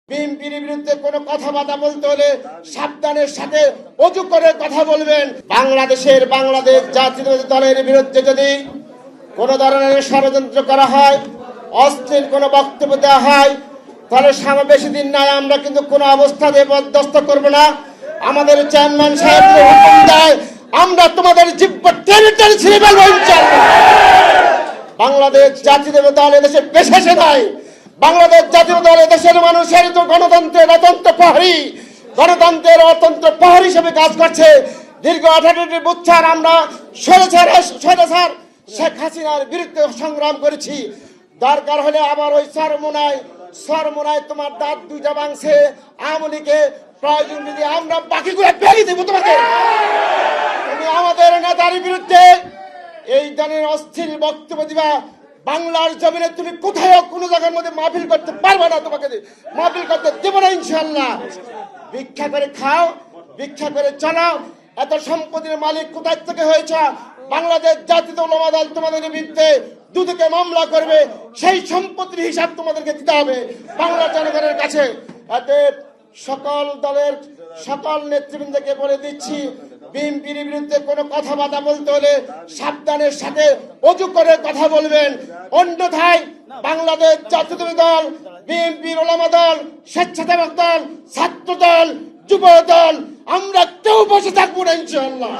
বিএনপির বিরুদ্ধে কোনো কথাবার্তা বলতে হলে সাবধানের সাথে অজু করে কথা বলবেন। বাংলাদেশ জাতীয়তাবাদী দলের বিরুদ্ধে যদি কোনো ধরনের ষড়যন্ত্র করা হয়, অশ্লীল কোনো বক্তব্য দেওয়া হয়, তাহলে বেশি দিন নাই আমরা কিন্তু কোনো অবস্থাতে বরদাস্ত করব না। আমাদের চেয়ারম্যান সাহেব হুকুম দেয়, আমরা তোমাদের জিব্বা টেনে টেনে ছিঁড়ে ফেলবো ইনশাআল্লাহ। বাংলাদেশ জাতীয়তাবাদী দল এদেশে পেশাসে নাই। বাংলাদেশ জাতীয় দল দেশের মানুষের তো গণতন্ত্রের অতন্ত্র প্রহরী, গণতন্ত্রের অতন্ত্র প্রহরী হিসেবে কাজ করছে। দীর্ঘ 18টি বছর আমরা স্বৈরাচার শেখ হাসিনার বিরুদ্ধে সংগ্রাম করেছি। দরকার হলে আবার ওই সরমোনায় তোমার দাঁত দুইটা ভাঙছে আওয়ামী লীগে, প্রয়োজন যদি আমরা বাকিগুলো বেরিয়ে দেবো তোমাকে। তুমি আমাদের নেতার বিরুদ্ধে এই ধরনের অস্থির বক্তব্য দিবা, বাংলার জমিনে তুমি কোথাও কোনো জায়গার মধ্যে মাহফিল করতে পারবে না, তোমাকে মাহফিল করতে দেব না ইনশাআল্লাহ। ভিক্ষা করে খাও, ভিক্ষা করে চালাও, এত সম্পত্তির মালিক কোথায় থেকে হয়েছ? বাংলাদেশ জাতীয় উলামা দল তোমাদের বিরুদ্ধে দুদকে মামলা করবে, সেই সম্পত্তির হিসাব তোমাদেরকে দিতে হবে বাংলার জনগণের কাছে। এতে সকল দলের সকল নেতৃবৃন্দকে বলে দিচ্ছি, বিএনপির বিরুদ্ধে কোনো কথাবার্তা বলতে হলে সাবধানের সাথে অজু করে কথা বলবেন। অন্যথায় বাংলাদেশ জাতীয়তাবাদী দল, বিএনপির উলামা দল, স্বেচ্ছাসেবক দল, ছাত্র দল, যুব দল, আমরা কেউ বসে থাকবো না ইনশাআল্লাহ।